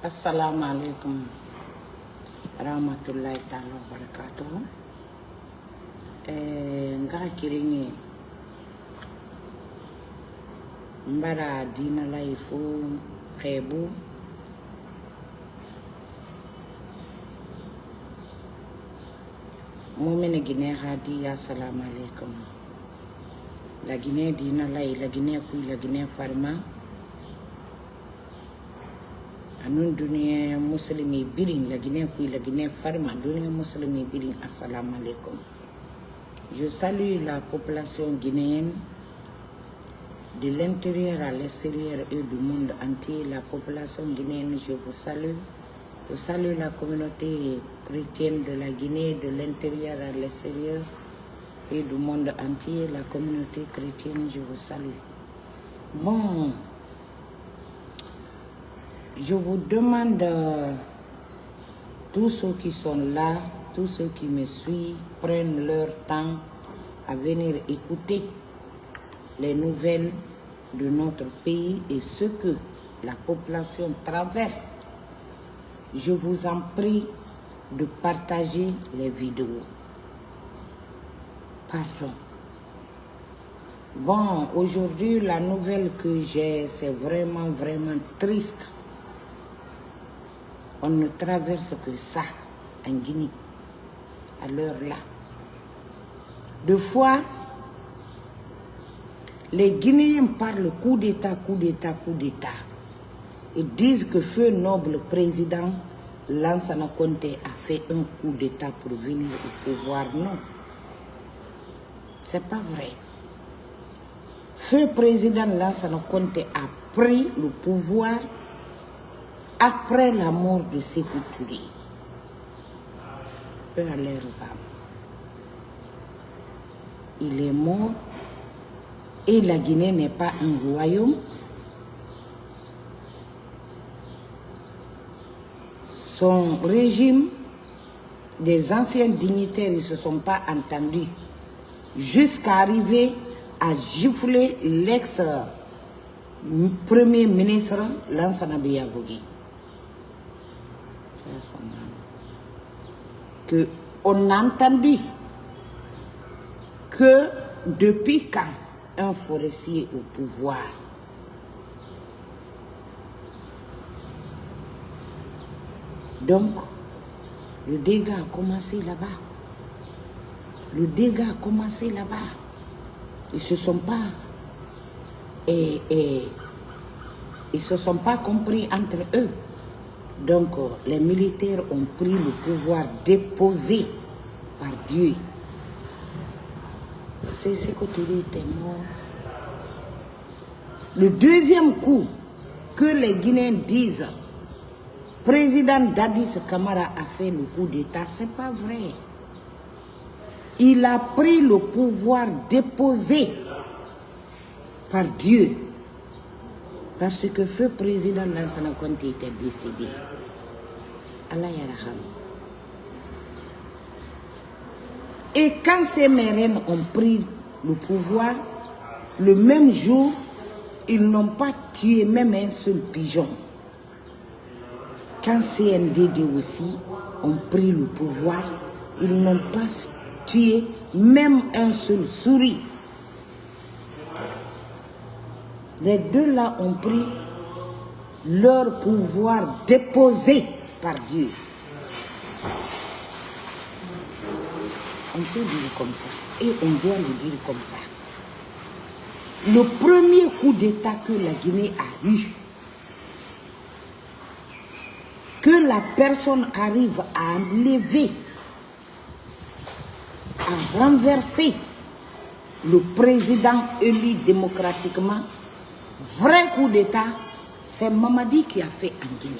Assalamu alaikum rahmatullahi ta'ala wa barakatuh. Nga kiringi mbara dina laifu kebu mumene Guinée hadi assalamu alaikum. La Guinée dina lai, la Guinée kui, la Guinée farma anun dunia muslimi birin, la Guinée kui, la Guinée farma dunia muslimi birin, assalamu alaikum. Je salue la population guinéenne de l'intérieur à l'extérieur et du monde entier. La population guinéenne, je vous salue. Je salue la communauté chrétienne de la Guinée, de l'intérieur à l'extérieur et du monde entier. La communauté chrétienne, je vous salue. Bon, je vous demande, tous ceux qui sont là, tous ceux qui me suivent, prennent leur temps à venir écouter les nouvelles de notre pays et ce que la population traverse. Je vous en prie de partager les vidéos. Pardon. Bon, aujourd'hui, la nouvelle que j'ai, c'est vraiment triste. On ne traverse que ça en Guinée, à l'heure là. Deux fois, les Guinéens parlent coup d'État, coup d'État, coup d'État. Ils disent que feu noble président Lansana Conté a fait un coup d'État pour venir au pouvoir. Non, c'est pas vrai. Feu président Lansana Conté a pris le pouvoir après la mort de Sékou Touré. Peu à leurs âmes. Il est mort et la Guinée n'est pas un royaume. Son régime, des anciens dignitaires, ils ne se sont pas entendus jusqu'à arriver à gifler l'ex-premier ministre Lansana Beyavougui. Que on a entendu que depuis quand un forestier au pouvoir, donc le dégât a commencé là-bas. Le dégât a commencé là-bas. Ils se sont pas ils se sont pas compris entre eux. Donc les militaires ont pris le pouvoir déposé par Dieu. C'est ce que tu dis, t'es mort. Le deuxième coup que les Guinéens disent, président Dadis Camara a fait le coup d'État, c'est pas vrai. Il a pris le pouvoir déposé par Dieu. Parce que feu président Lansana Conté était décédé. Allah yaraham. Et quand ces mérènes ont pris le pouvoir, le même jour, ils n'ont pas tué même un seul pigeon. Quand CNDD aussi ont pris le pouvoir, ils n'ont pas tué même un seul souris. Les deux là ont pris leur pouvoir déposé par Dieu. On peut dire comme ça. Et on doit le dire comme ça. Le premier coup d'État que la Guinée a eu, que la personne arrive à enlever, à renverser le président élu démocratiquement, vrai coup d'État, c'est Mamadi qui a fait en Guinée.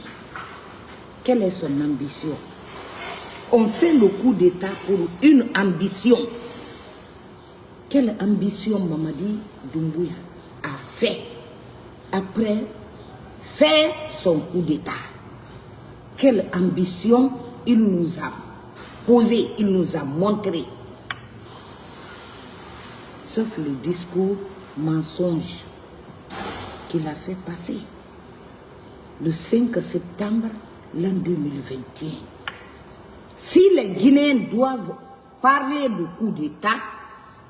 Quelle est son ambition? On fait le coup d'État pour une ambition. Quelle ambition Mamadi Doumbouya a fait après faire son coup d'État? Quelle ambition il nous a posé, il nous a montré? Sauf le discours mensonge qu'il a fait passer. le 5 septembre l'an 2021. Si les Guinéens doivent parler de coup d'État,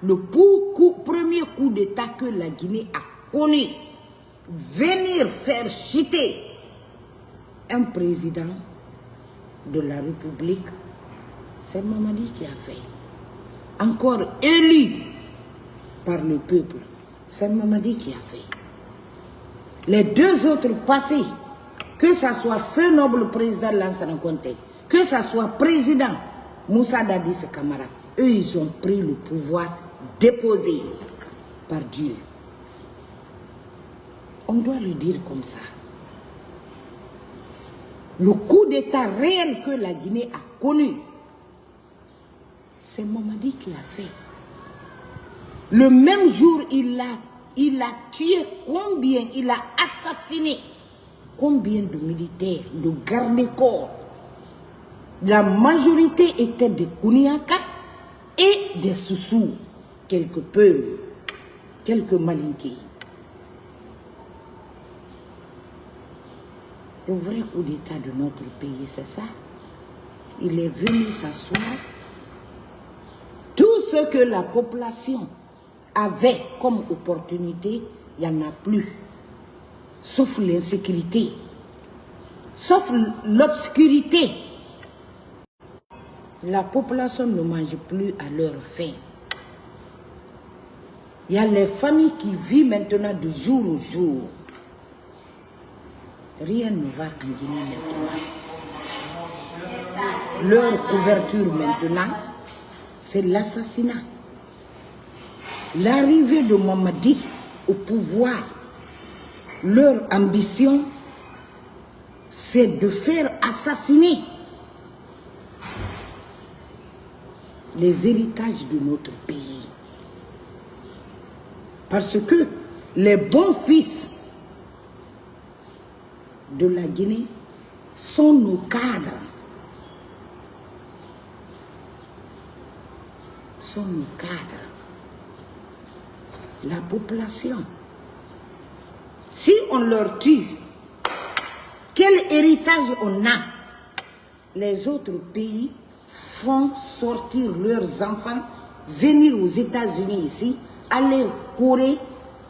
le premier coup d'État que la Guinée a connu, venir faire chuter un président de la République, c'est Mamadi qui a fait. Encore élu par le peuple, c'est Mamadi qui a fait. Les deux autres passés, que ce soit Feu Noble président Lansana Conté, que ce soit président Moussa Dadis Camara, eux ils ont pris le pouvoir déposé par Dieu. On doit le dire comme ça. Le coup d'État réel que la Guinée a connu, c'est Mamadi qui a fait. Le même jour, il a tué combien, il a assassiné combien de militaires, de gardes-corps. La majorité était des Kouniaka et des Soussous, quelques Peuls, quelques Malinqués. Le vrai coup d'État de notre pays, c'est ça. Il est venu s'asseoir. Tout ce que la population avait comme opportunité, il n'y en a plus. Sauf l'insécurité, sauf l'obscurité. La population ne mange plus à leur faim. Il y a les familles qui vivent maintenant de jour au jour. Rien ne va en Guinée maintenant. Leur couverture maintenant, c'est l'assassinat. L'arrivée de Mamadi au pouvoir, leur ambition, c'est de faire assassiner les héritages de notre pays. Parce que les bons fils de la Guinée sont nos cadres. Sont nos cadres. La population. Si on leur tue, quel héritage on a? Les autres pays font sortir leurs enfants, venir aux États-Unis ici, aller Corée,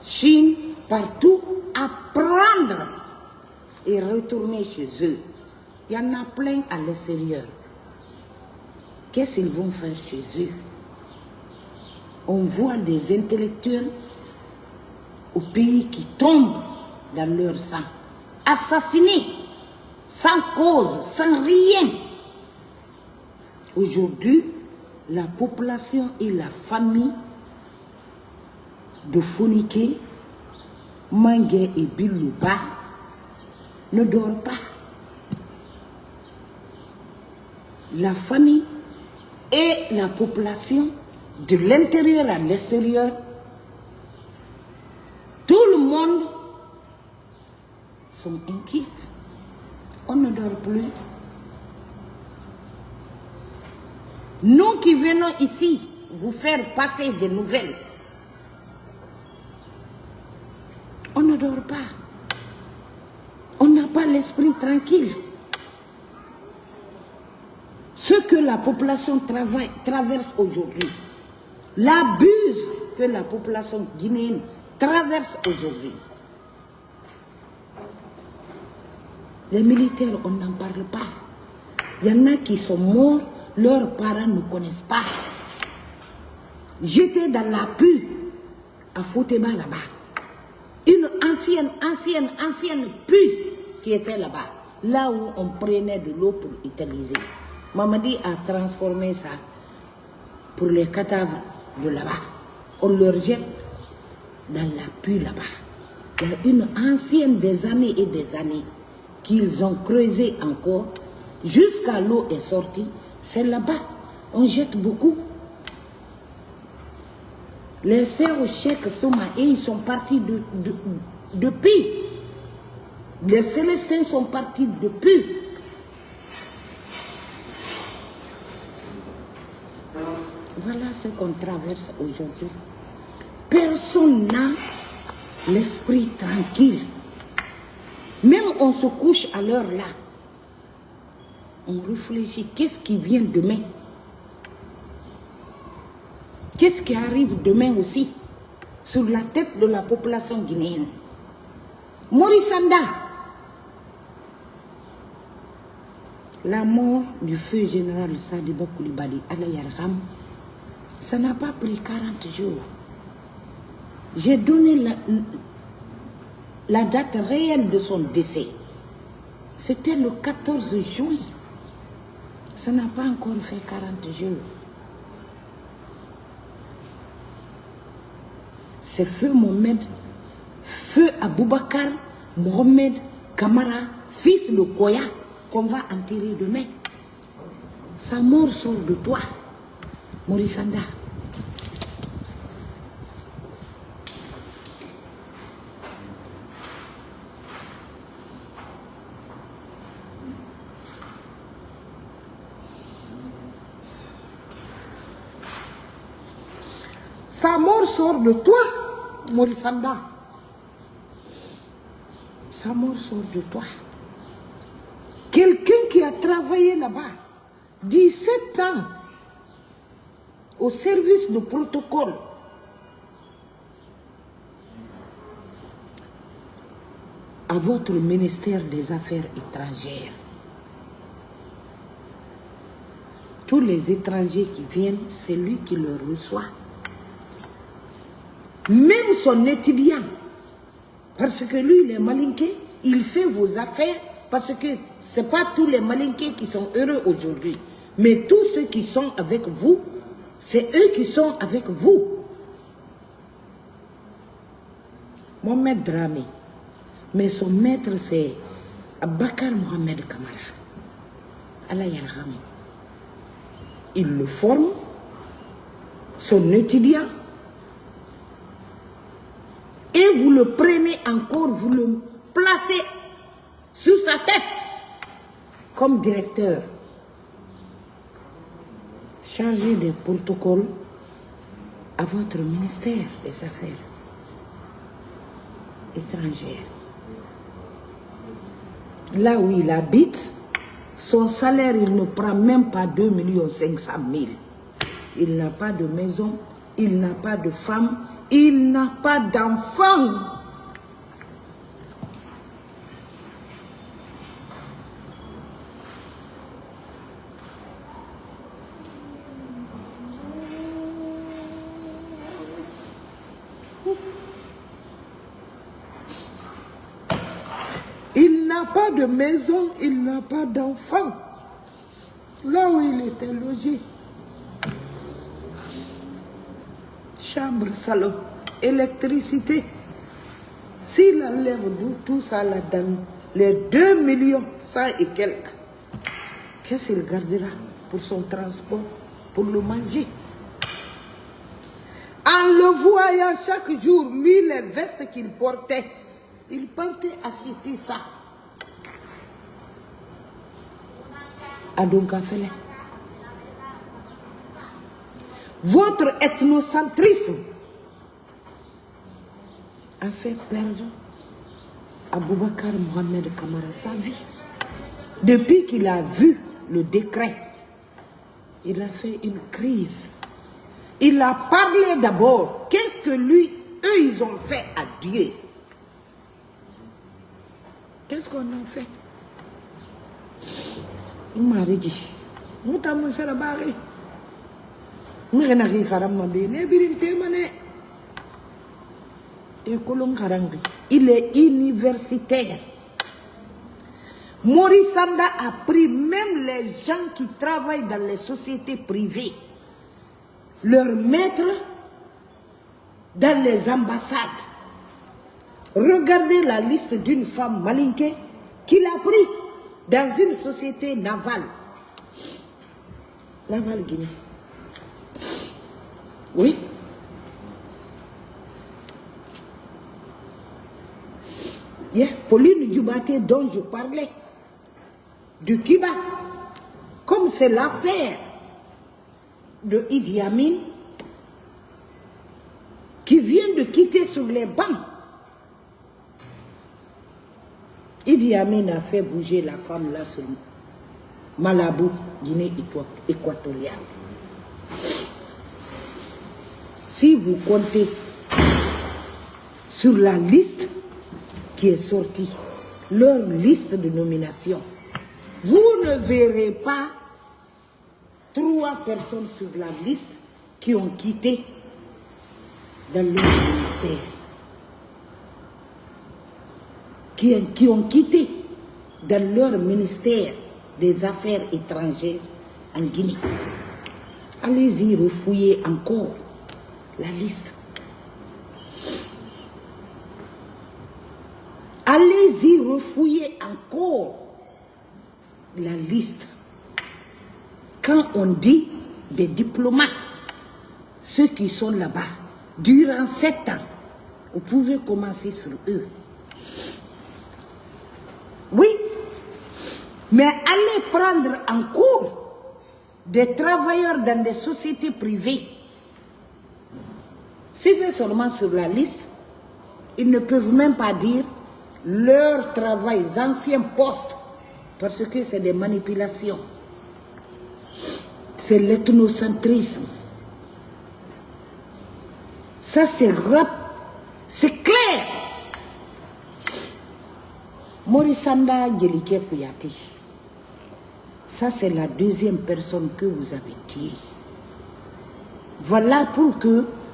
Chine, partout, apprendre et retourner chez eux. Il y en a plein à l'extérieur. Qu'est-ce qu'ils vont faire chez eux? On voit des intellectuels au pays qui tombent dans leur sang, assassinés, sans cause, sans rien. Aujourd'hui, la population et la famille de Fonike, Mangué et Bilouba ne dorment pas. La famille et la population, de l'intérieur à l'extérieur, tout le monde sont inquiets. On ne dort plus. Nous qui venons ici vous faire passer des nouvelles, on ne dort pas. On n'a pas l'esprit tranquille. Ce que la population traverse aujourd'hui, l'abus que la population guinéenne traverse aujourd'hui. Les militaires, on n'en parle pas. Il y en a qui sont morts, leurs parents ne connaissent pas. J'étais dans la pue à Fouteba là-bas. Une ancienne pue qui était là-bas. Là où on prenait de l'eau pour utiliser. Mamadi a transformé ça pour les cadavres de là-bas. On leur jette dans la pue là-bas. Il y a une ancienne des années et des années qu'ils ont creusé encore jusqu'à l'eau est sortie. C'est là-bas. On jette beaucoup. Les sœurs au Cheikh Souma, et ils sont partis depuis. Les Célestins sont partis depuis. Voilà ce qu'on traverse aujourd'hui. Personne n'a l'esprit tranquille. Même on se couche à l'heure là, on réfléchit, qu'est-ce qui vient demain? Qu'est-ce qui arrive demain aussi sur la tête de la population guinéenne? Maurice Sanda, la mort du feu général Sadibou Coulibaly, Allah yarham, ça n'a pas pris 40 jours. J'ai donné la date réelle de son décès. C'était le 14 juin. Ça n'a pas encore fait 40 jours. C'est Feu Mohamed, Feu Aboubakar Mohamed Kamara, fils de Koya, qu'on va enterrer demain. Sa mort sort de toi, Maurice Sanda. Sa mort sort de toi, Maurice Sanda. Sa mort sort de toi. Quelqu'un qui a travaillé là-bas 17 ans au service de protocole. À votre ministère des Affaires étrangères. Tous les étrangers qui viennent, c'est lui qui les reçoit. Même son étudiant, parce que lui, il est malinqué, il fait vos affaires, parce que ce n'est pas tous les malinqués qui sont heureux aujourd'hui. Mais tous ceux qui sont avec vous, c'est eux qui sont avec vous. Mohamed Dramé, mais son maître c'est Bakar Mohamed Kamara. Allah yarham. Il le forme, son étudiant, et vous le prenez encore, vous le placez sur sa tête comme directeur, chargé des protocoles à votre ministère des Affaires étrangères. Là où il habite, son salaire, il ne prend même pas 2 500 000. Il n'a pas de maison, il n'a pas de femme, il n'a pas d'enfant. Il n'a pas de maison, il n'a pas d'enfant. Là où il était logé. Chambre, salon, électricité. S'il enlève tout ça là-dedans, les 2 millions, 100 et quelques, qu'est-ce qu'il gardera pour son transport, pour le manger? En le voyant chaque jour, lui, les vestes qu'il portait, il partait acheter ça. À Donkafele. Votre ethnocentrisme a fait perdre à Aboubakar Mohamed Kamara sa vie. Depuis qu'il a vu le décret, il a fait une crise. Il a parlé d'abord. Qu'est-ce que lui, eux, ils ont fait à Dieu? Qu'est-ce qu'on a fait? Il m'a dit, il est universitaire. Maurice Sanda a pris même les gens qui travaillent dans les sociétés privées, leur mettre dans les ambassades. Regardez la liste d'une femme malinquée qu'il a pris dans une société navale. Laval Guinée. Oui. Pauline Djubaté dont je parlais, de Cuba, comme c'est l'affaire de Idi Amin, qui vient de quitter sur les bancs. Idi Amin a fait bouger la femme là sur Malabo, Guinée équatoriale. Si vous comptez sur la liste qui est sortie, leur liste de nomination, vous ne verrez pas 3 personnes sur la liste qui ont quitté dans leur ministère. Qui ont quitté dans leur ministère des Affaires étrangères en Guinée. Allez-y refouiller encore la liste. Allez-y refouiller encore la liste. Quand on dit des diplomates, ceux qui sont là-bas, durant 7 ans, vous pouvez commencer sur eux. Oui, mais allez prendre en cours des travailleurs dans des sociétés privées. Suivez seulement sur la liste, ils ne peuvent même pas dire leur travail, anciens postes, parce que c'est des manipulations. C'est l'ethnocentrisme. Ça c'est clair. Morissanda Gelike Kouyate. Ça c'est la 2e personne que vous avez tirée. Voilà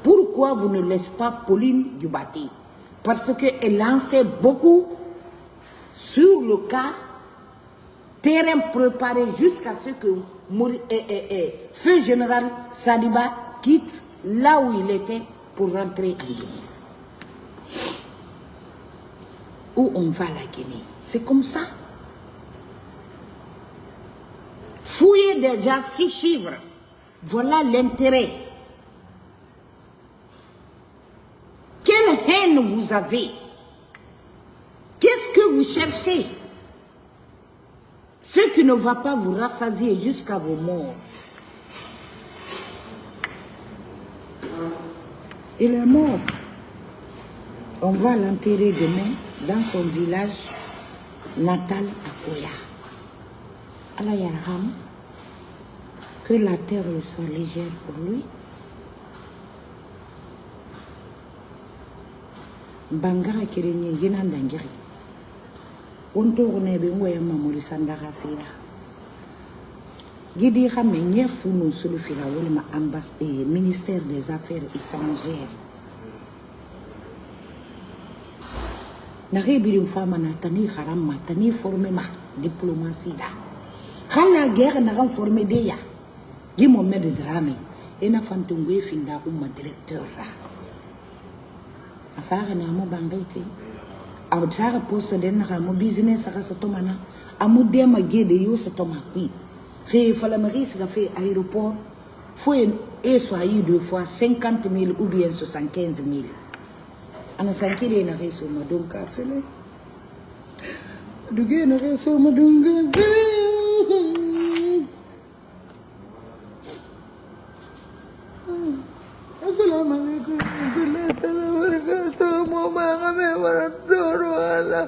pourquoi vous ne laissez pas Pauline Dioubate. Parce qu'elle lançait beaucoup sur le cas, terrain préparé jusqu'à ce que Feu Général Sadiba quitte là où il était pour rentrer en Guinée. Où on va la Guinée? C'est comme ça. Fouillez déjà 6 chiffres. Voilà l'intérêt. Quelle haine vous avez? Qu'est-ce que vous cherchez? Ce qui ne va pas vous rassasier jusqu'à vos morts. Il est mort. On va l'enterrer demain dans son village natal à Koya. Allah yarham, que la terre soit légère pour lui. Bangara kirenye yina ndangiri. Onto ronebe ngoya mamuri sandara fira. Gidi xamé ñe funu sulu fira wala ma ambassade ministère des Affaires étrangères. Nare birim fama na tani kharam tani formé ma diplomatie da. Khala guerre na formé deya. Gi Mohamed Dramé ena fantungwe finda umma directeur ra. Afara na mo bangaiti. Autara poste de na mo business sa tomana amu dema gede yo sa tomakui. Ré fala mari sa fait aéroport faut et soit 2 fois 50 000 ou bien 75 000. Ana sankire na reso madonka fele. Duge na reso madonka fele. Assalamu alaikum warahmatullahi wabarakatuh. Mo mga kami waratoro ala.